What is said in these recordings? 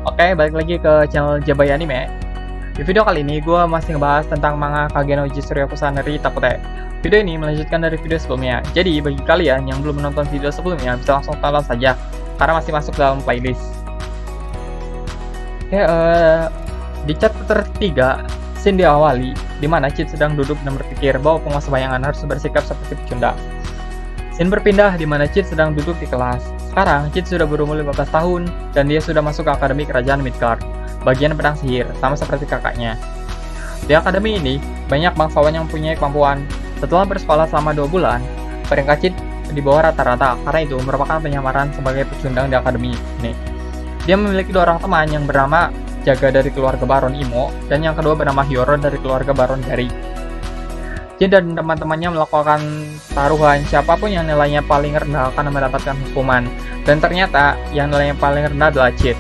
Oke, balik lagi ke channel Jabai Anime. Di video kali ini, gue masih ngebahas tentang manga Kage no Jitsuya Kusanari Takute. Video ini melanjutkan dari video sebelumnya. Jadi, bagi kalian yang belum menonton video sebelumnya, bisa langsung tonton saja, karena masih masuk dalam playlist. Oke, di chapter 3, scene diawali, di mana Chid sedang duduk dan berpikir bahwa penguasa bayangan harus bersikap seperti pecundang. Scene berpindah di mana Chid sedang duduk di kelas. Sekarang, Chid sudah berumur 15 tahun, dan dia sudah masuk ke Akademi Kerajaan Midgard, bagian pedang sihir, sama seperti kakaknya. Di akademi ini, banyak bangsawan yang mempunyai kemampuan. Setelah bersekolah selama 2 bulan, peringkat Chid di bawah rata-rata, karena itu merupakan penyamaran sebagai pecundang di akademi ini. Dia memiliki 2 orang teman yang bernama Jaga dari keluarga Baron Imo, dan yang kedua bernama Hyoro dari keluarga Baron Gary. Chid dan teman-temannya melakukan taruhan, siapapun yang nilainya paling rendah akan mendapatkan hukuman. Dan ternyata yang nilainya paling rendah adalah Chid.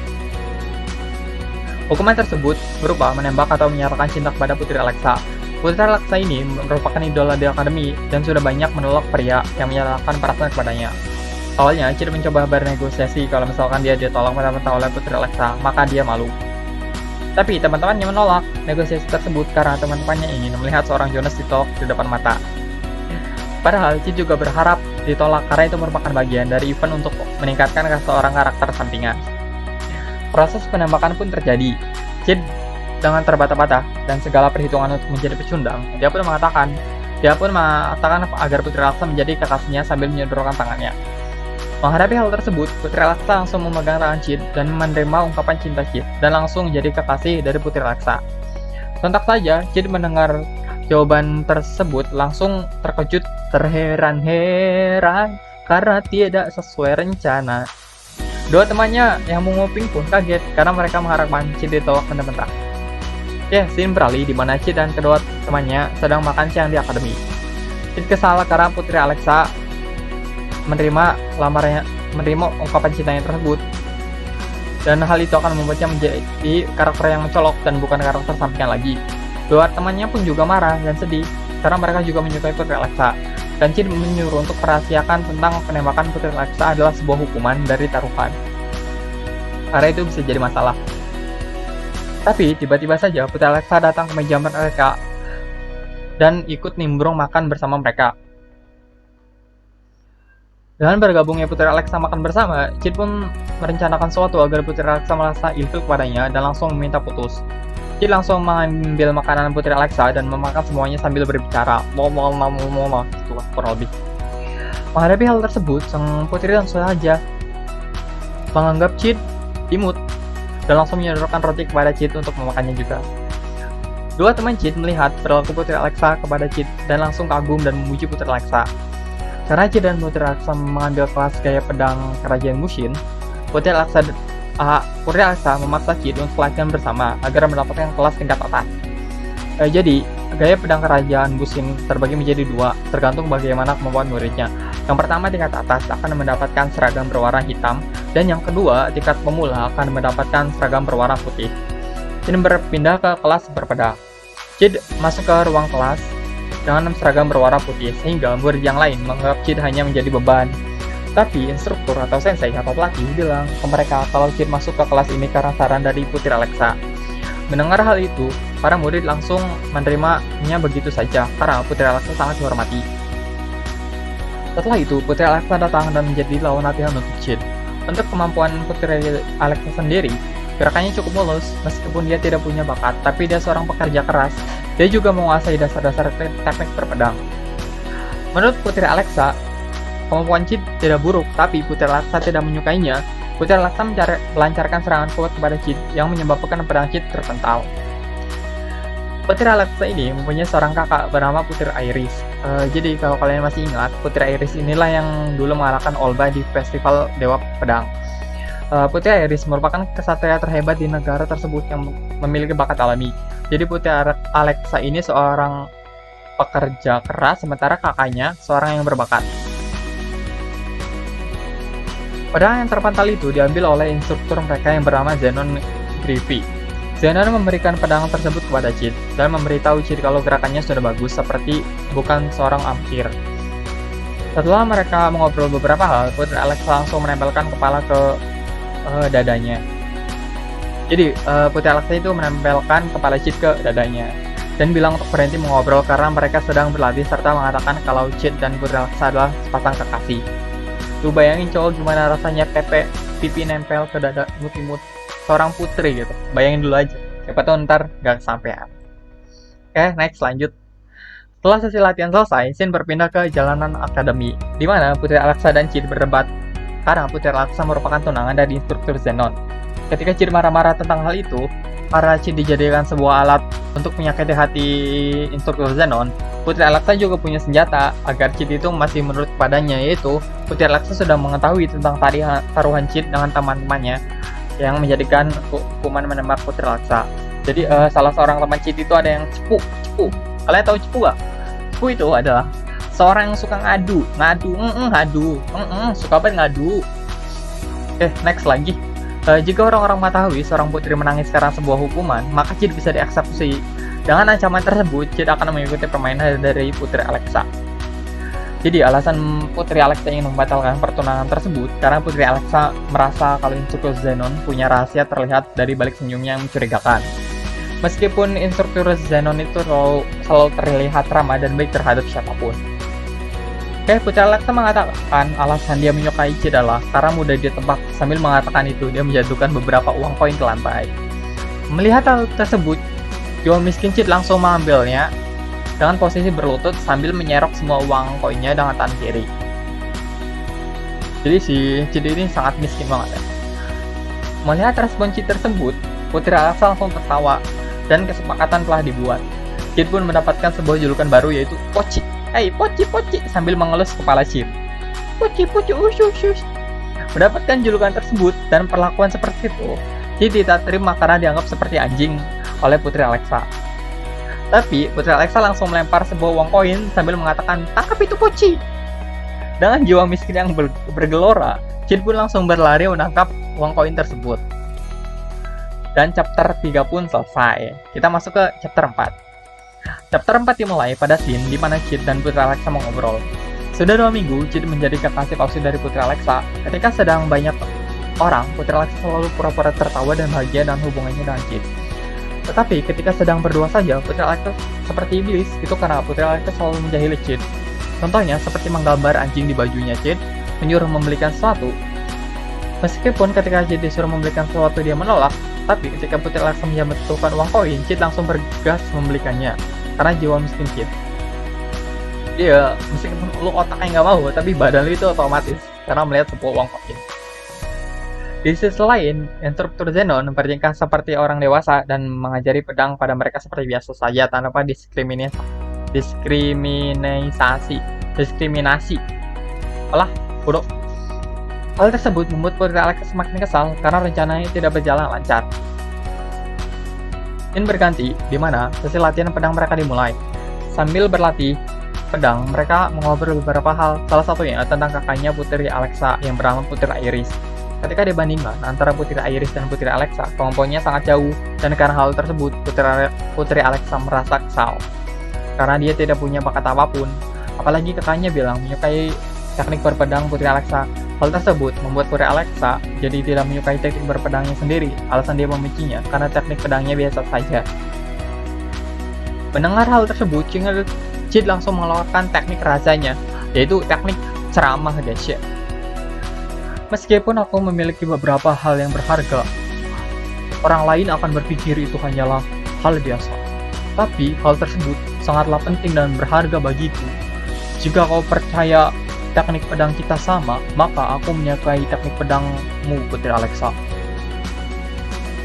Hukuman tersebut berupa menembak atau menyatakan cinta kepada Putri Alexa. Putri Alexa ini merupakan idola di akademi dan sudah banyak menolak pria yang menyatakan perasaan kepadanya. Awalnya Chid mencoba bernegosiasi kalau misalkan dia ditolak mentah-mentah oleh Putri Alexa, maka dia malu. Tapi teman-temannya menolak negosiasi tersebut karena teman-temannya ingin melihat seorang Jonas ditolak di depan mata. Padahal Chid juga berharap ditolak karena itu merupakan bagian dari event untuk meningkatkan seorang karakter sampingan. Proses penembakan pun terjadi. Chid dengan terbata-bata dan segala perhitungan untuk menjadi pecundang, dia pun mengatakan agar Putri Alexa menjadi kekasihnya sambil menyodorkan tangannya. Menghadapi hal tersebut, Putri Alexa langsung memegang tangan Chid dan menerima ungkapan cinta Chid dan langsung jadi kekasih dari Putri Alexa. Sontak saja, Chid mendengar jawaban tersebut langsung terkejut, terheran-heran karena tidak sesuai rencana. Dua temannya yang menguping pun kaget karena mereka mengharapkan Chid ditolak mentah-mentah. Scene beralih di mana Chid dan kedua temannya sedang makan siang di akademi. Chid kesal karena Putri Alexa menerima ungkapan cintanya tersebut, dan hal itu akan membuatnya menjadi karakter yang mencolok dan bukan karakter sampingan lagi. Dua temannya pun juga marah dan sedih karena mereka juga menyukai Putri Alexa, dan Chid menyuruh untuk merahasiakan tentang penembakan Putri Alexa adalah sebuah hukuman dari taruhan, karena itu bisa jadi masalah. Tapi tiba-tiba saja Putri Alexa datang ke meja mereka dan ikut nimbrung makan bersama mereka. Dengan bergabungnya Putri Alexa makan bersama, Chid pun merencanakan sesuatu agar Putri Alexa merasa ilfil kepadanya dan langsung meminta putus. Chid langsung mengambil makanan Putri Alexa dan memakan semuanya sambil berbicara. Itulah kurang lebih. Menghadapi hal tersebut, sang putri langsung saja menganggap Chid imut dan langsung menyodorkan roti kepada Chid untuk memakannya juga. Dua teman Chid melihat perilaku Putri Alexa kepada Chid dan langsung kagum dan memuji Putri Alexa. Karena Chid dan Putri Alexa mengambil kelas gaya pedang kerajaan Mushin, Putri Alexa memaksa Chid untuk latihan bersama agar mendapatkan kelas tingkat atas. Jadi, gaya pedang kerajaan Mushin terbagi menjadi 2, tergantung bagaimana kemampuan muridnya. Yang pertama, tingkat atas akan mendapatkan seragam berwarna hitam, dan yang kedua, tingkat pemula akan mendapatkan seragam berwarna putih. Chid berpindah ke kelas berpedang. Chid masuk ke ruang kelas dengan seragam berwarna putih, sehingga murid yang lain menganggap Chid hanya menjadi beban. Tapi instruktur atau sensei atau pelatih bilang ke mereka kalau Chid masuk ke kelas ini karena saran dari Putri Alexa. Mendengar hal itu, para murid langsung menerimanya begitu saja karena Putri Alexa sangat dihormati. Setelah itu, Putri Alexa datang dan menjadi lawan latihan untuk Chid. Untuk kemampuan Putri Alexa sendiri, gerakannya cukup mulus meskipun dia tidak punya bakat, tapi dia seorang pekerja keras. Dia juga menguasai dasar-dasar teknik berpedang. Menurut Putri Alexa, kemampuan Chid tidak buruk, tapi Putri Alexa tidak menyukainya. Putri Alexa melancarkan serangan kuat kepada Chid yang menyebabkan pedang Chid terpental. Putri Alexa ini mempunyai seorang kakak bernama Putri Iris. Jadi kalau kalian masih ingat, Putri Iris inilah yang dulu mengalahkan Olba di Festival Dewa Pedang. Putri Iris merupakan kesatria terhebat di negara tersebut yang memiliki bakat alami. Jadi Putri Alexa ini seorang pekerja keras, sementara kakaknya seorang yang berbakat. Pedang yang terpental itu diambil oleh instruktur mereka yang bernama Zenon Griffey. Zenon memberikan pedang tersebut kepada Chid dan memberitahu Chid kalau gerakannya sudah bagus seperti bukan seorang amir. Setelah mereka mengobrol beberapa hal, Putri Alexa langsung menempelkan kepala ke dadanya. Jadi Putri Alexa itu menempelkan kepala Cid ke dadanya dan bilang untuk berhenti mengobrol karena mereka sedang berlatih serta mengatakan kalau Cid dan Putri Alexa adalah sepasang kekasih. Lu bayangin cowok gimana rasanya pipi nempel ke dada imut-imut seorang putri gitu. Bayangin dulu aja. Siapa tahu ntar gak kesampean. Oke, next lanjut. Setelah sesi latihan selesai, Sin berpindah ke jalanan akademi, di mana Putri Alexa dan Cid berdebat karena Putri Alexa merupakan tunangan dari instruktur Zenon. Ketika Cid marah-marah tentang hal itu, karena Cid dijadikan sebuah alat untuk menyakiti hati instruktur Zenon, Putri Alexa juga punya senjata agar Cid itu masih menurut padanya, yaitu Putri Alexa sudah mengetahui tentang taruhan Cid dengan teman-temannya yang menjadikan hukuman menembak Putri Alexa. Jadi salah seorang teman Cid itu ada yang cepu. Kalian tahu cepu gak? Cepu itu adalah seorang yang suka ngadu, suka banget ngadu. Oke, next lagi. Jika orang-orang mengetahui seorang putri menangis karena sebuah hukuman, maka Cid bisa dieksekusi. Dengan ancaman tersebut, Cid akan mengikuti permainan dari Putri Alexa. Jadi alasan Putri Alexa ingin membatalkan pertunangan tersebut karena Putri Alexa merasa kalau instruktur Zenon punya rahasia terlihat dari balik senyumnya yang mencurigakan. Meskipun instruktur Zenon itu selalu terlihat ramah dan baik terhadap siapapun. Oke, Putri Alexa mengatakan alasan dia menyukai Cid adalah karena mudah ditebak. Sambil mengatakan itu, dia menjatuhkan beberapa uang koin ke lantai. Melihat hal tersebut, jiwa miskin Cid langsung mengambilnya dengan posisi berlutut sambil menyerok semua uang koinnya dengan tangan kiri. Jadi si Cid ini sangat miskin banget ya. Melihat respon Cid tersebut, Putri Alexa langsung tertawa dan kesepakatan telah dibuat. Cid pun mendapatkan sebuah julukan baru, yaitu Poci. Poci, sambil mengelus kepala Cid. Poci, ush. Mendapatkan julukan tersebut dan perlakuan seperti itu, Cid tidak terima karena dianggap seperti anjing oleh Putri Alexa. Tapi Putri Alexa langsung melempar sebuah uang koin sambil mengatakan, "Tangkap itu Poci." Dengan jiwa miskin yang bergelora, Cid pun langsung berlari menangkap uang koin tersebut. Dan chapter 3 pun selesai. Kita masuk ke chapter 4. Chapter 4 dimulai pada scene di mana Cid dan Putri Alexa mengobrol. Sudah 2 minggu, Cid menjadi kekasih palsu dari Putri Alexa. Ketika sedang banyak orang, Putri Alexa selalu pura-pura tertawa dan bahagia dengan hubungannya dengan Cid. Tetapi ketika sedang berdua saja, Putri Alexa seperti iblis. Itu karena Putri Alexa selalu menjahili Cid. Contohnya seperti menggambar anjing di bajunya Cid, menyuruh membelikan sesuatu. Meskipun ketika Cid disuruh membelikan sesuatu dia menolak, tapi ketika Putri Alexa menjatuhkan uang koin, Cid langsung bergegas membelikannya karena jiwa miskin Cid. Iya, meskipun lu otaknya nggak mau, tapi badan lu itu otomatis karena melihat sebuah uang koin. Di sisi lain, instruktur Zenon bertingkah seperti orang dewasa dan mengajari pedang pada mereka seperti biasa saja tanpa diskriminasi. Alah, bodoh. Hal tersebut membuat Putri Alexa semakin kesal karena rencananya tidak berjalan lancar. Scene berganti, di mana sesi latihan pedang mereka dimulai. Sambil berlatih pedang, mereka mengobrol beberapa hal, salah satunya tentang kakaknya Putri Alexa yang bernama Putri Iris. Ketika dibandingkan antara Putri Iris dan Putri Alexa, kemampuannya sangat jauh, dan karena hal tersebut, Putri Alexa merasa kesal. Karena dia tidak punya bakat apapun, apalagi kakaknya bilang menyukai teknik berpedang Putri Alexa. Hal tersebut membuat Putri Alexa jadi tidak menyukai teknik berpedangnya sendiri. Alasan dia membencinya karena teknik pedangnya biasa saja. Mendengar hal tersebut, Cid langsung mengeluarkan teknik razanya, yaitu teknik ceramah dahsyat. Meskipun aku memiliki beberapa hal yang berharga, orang lain akan berpikir itu hanyalah hal biasa. Tapi hal tersebut sangatlah penting dan berharga bagiku. Jika kau percaya teknik pedang kita sama, maka aku menyukai teknik pedangmu, Putri Alexa.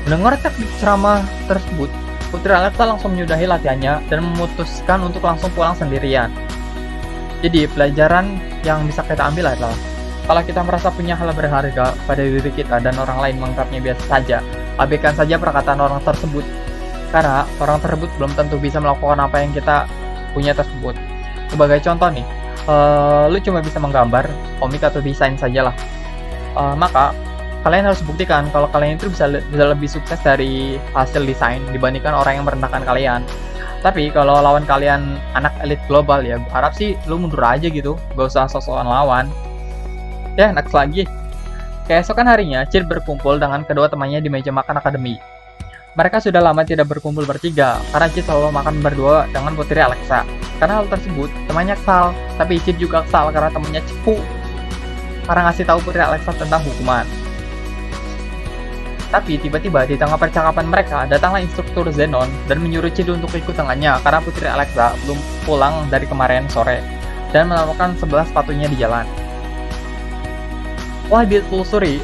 Mendengar teknik ceramah tersebut, Putri Alexa langsung menyudahi latihannya dan memutuskan untuk langsung pulang sendirian. Jadi pelajaran yang bisa kita ambil adalah, kalau kita merasa punya hal berharga pada diri kita dan orang lain menganggapnya biasa saja, abaikan saja perkataan orang tersebut. Karena orang tersebut belum tentu bisa melakukan apa yang kita punya tersebut. Sebagai contoh nih, lu cuma bisa menggambar, komik atau desain sajalah. Maka kalian harus buktikan kalau kalian itu bisa lebih sukses dari hasil desain dibandingkan orang yang merendahkan kalian. Tapi kalau lawan kalian anak elit global, ya harap sih lu mundur aja gitu, gak usah sok-sokan lawan. Ya, next lagi. Keesokan harinya, Cid berkumpul dengan kedua temannya di meja makan akademi. Mereka sudah lama tidak berkumpul bertiga, karena Cid selalu makan berdua dengan Putri Alexa. Karena hal tersebut, temannya kesal, tapi Cid juga kesal karena temannya cepu karena ngasih tahu Putri Alexa tentang hukuman. Tapi tiba-tiba di tengah percakapan mereka, datanglah instruktur Zenon dan menyuruh Cid untuk ikut dengannya karena Putri Alexa belum pulang dari kemarin sore dan menemukan 11 sepatunya di jalan. Wah, ditelusuri,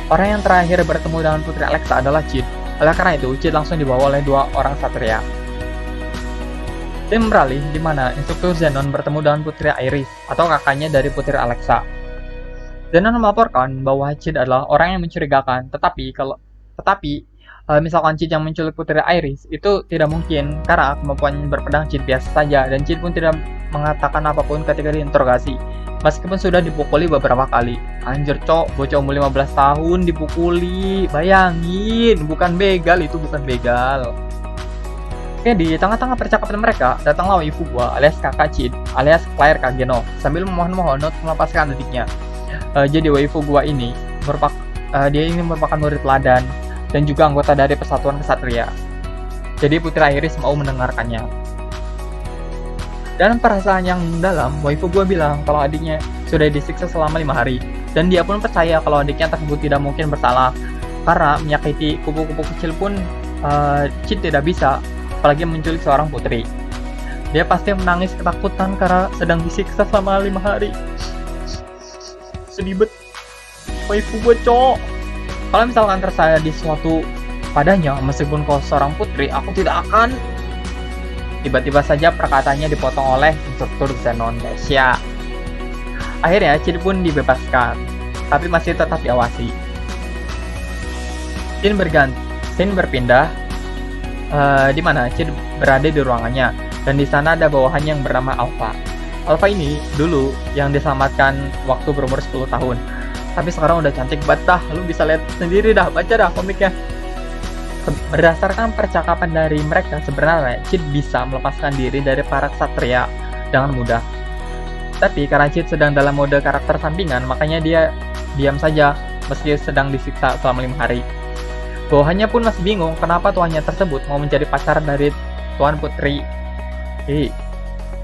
orang yang terakhir bertemu dengan Putri Alexa adalah Cid. Oleh karena itu, Cid langsung dibawa oleh dua orang satria. Tim beralih di mana instruktur Zenon bertemu dengan Putri Iris atau kakaknya dari Putri Alexa. Zenon melaporkan bahwa Cid adalah orang yang mencurigakan, tetapi misalkan Cid yang menculik Putri Iris, itu tidak mungkin karena kemampuan berpedang Cid biasa saja dan Cid pun tidak mengatakan apapun ketika diinterogasi. Meskipun sudah dipukuli beberapa kali. Anjir cok, bocah umur 15 tahun dipukuli. Bayangin, bukan begal, itu bukan begal. Oke, di tengah-tengah percakapan mereka, datanglah waifu gua alias kakak Cid, alias Claire Kageno, sambil memohon-mohon untuk melepaskan adiknya. Jadi waifu gua ini dia ini merupakan murid teladan dan juga anggota dari Persatuan Kesatria. Jadi Putri Iris mau mendengarkannya. Dalam perasaan yang dalam, waifu gua bilang kalau adiknya sudah disiksa selama 5 hari. Dan dia pun percaya kalau adiknya tersebut tidak mungkin bersalah. Karena menyakiti kupu-kupu kecil pun Cid tidak bisa, apalagi menculik seorang putri. Dia pasti menangis ketakutan karena sedang disiksa selama 5 hari. Sedih bet. Waifu gua cok. Kalau misalkan terjadi sesuatu padanya, meskipun kau seorang putri, aku tidak akan. Tiba-tiba saja perkataannya dipotong oleh instruktur Zenon, guys ya. Akhirnya Cid pun dibebaskan, tapi masih tetap diawasi. Scene berpindah di mana Cid berada di ruangannya, dan di sana ada bawahannya yang bernama Alpha. Alpha ini dulu yang diselamatkan waktu berumur 10 tahun, tapi sekarang udah cantik banget dah. Lu bisa lihat sendiri dah, baca dah komiknya. Berdasarkan percakapan dari mereka, sebenarnya Cid bisa melepaskan diri dari para ksatria dengan mudah. Tapi karena Cid sedang dalam mode karakter sampingan, makanya dia diam saja meski sedang disiksa selama 5 hari. Bawahannya pun masih bingung kenapa tuannya tersebut mau menjadi pacar dari Tuan Putri.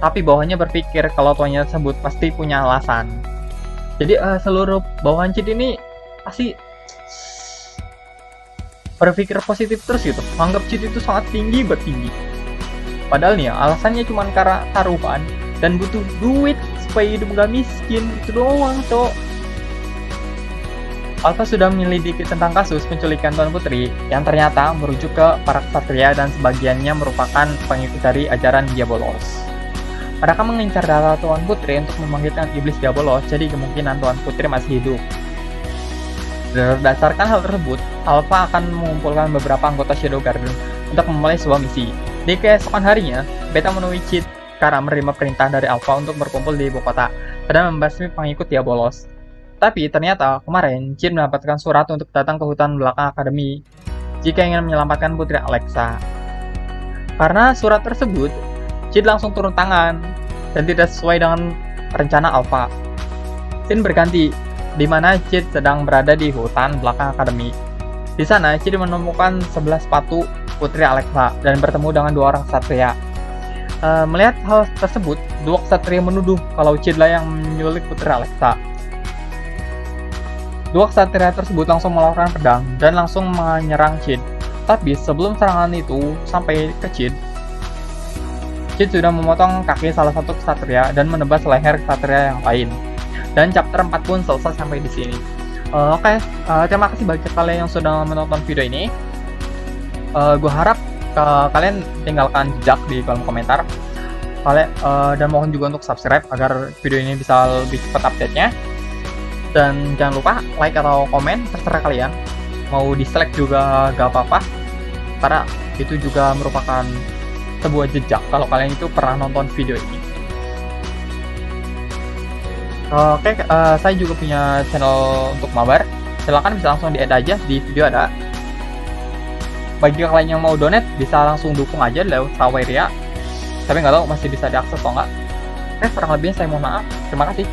Tapi bawahannya berpikir kalau tuannya tersebut pasti punya alasan. Jadi seluruh bawahan Cid ini pasti berpikir positif terus gitu, menganggap Cid itu sangat tinggi. Padahal nih ya, alasannya cuma karena taruhan dan butuh duit supaya hidup gak miskin, itu doang cok. Alpha sudah menyelidiki tentang kasus penculikan Tuan Putri yang ternyata merujuk ke para ksatria dan sebagiannya merupakan pengikut dari ajaran Diabolos. Mereka mengincar darah Tuan Putri untuk membangkitkan iblis Diabolos, jadi kemungkinan Tuan Putri masih hidup. Berdasarkan hal tersebut, Alpha akan mengumpulkan beberapa anggota Shadow Garden untuk memulai sebuah misi. Di keesokan harinya, Beta menemui Cid karena menerima perintah dari Alpha untuk berkumpul di ibu kota dan membasmi pengikut Diabolos. Tapi ternyata kemarin Cid mendapatkan surat untuk datang ke hutan belakang akademi jika ingin menyelamatkan Putri Alexa. Karena surat tersebut, Cid langsung turun tangan dan tidak sesuai dengan rencana Alpha. Scene berganti di mana Cid sedang berada di hutan belakang akademi. Di sana Cid menemukan 11 sepatu Putri Alexa dan bertemu dengan 2 orang ksatria. Melihat hal tersebut, 2 ksatria menuduh kalau Cid lah yang menyulik Putri Alexa. 2 ksatria tersebut langsung mengeluarkan pedang dan langsung menyerang Cid. Tapi sebelum serangan itu sampai ke Cid sudah memotong kaki salah satu ksatria dan menebas leher ksatria yang lain. Dan chapter 4 pun selesai sampai di sini. Oke, terima kasih bagi kalian yang sudah menonton video ini. Gue harap kalian tinggalkan jejak di kolom komentar. Dan mohon juga untuk subscribe agar video ini bisa lebih cepat update-nya. Dan jangan lupa like atau komen, terserah kalian. Mau dislike juga gak apa-apa, karena itu juga merupakan sebuah jejak kalau kalian itu pernah nonton video ini. Oke, saya juga punya channel untuk mabar. Silahkan bisa langsung di-add aja di video ada. Bagi kalian yang mau donate, bisa langsung dukung aja lewat Saweria. Tapi nggak tahu masih bisa diakses atau nggak. Kurang lebihnya saya mohon maaf. Terima kasih.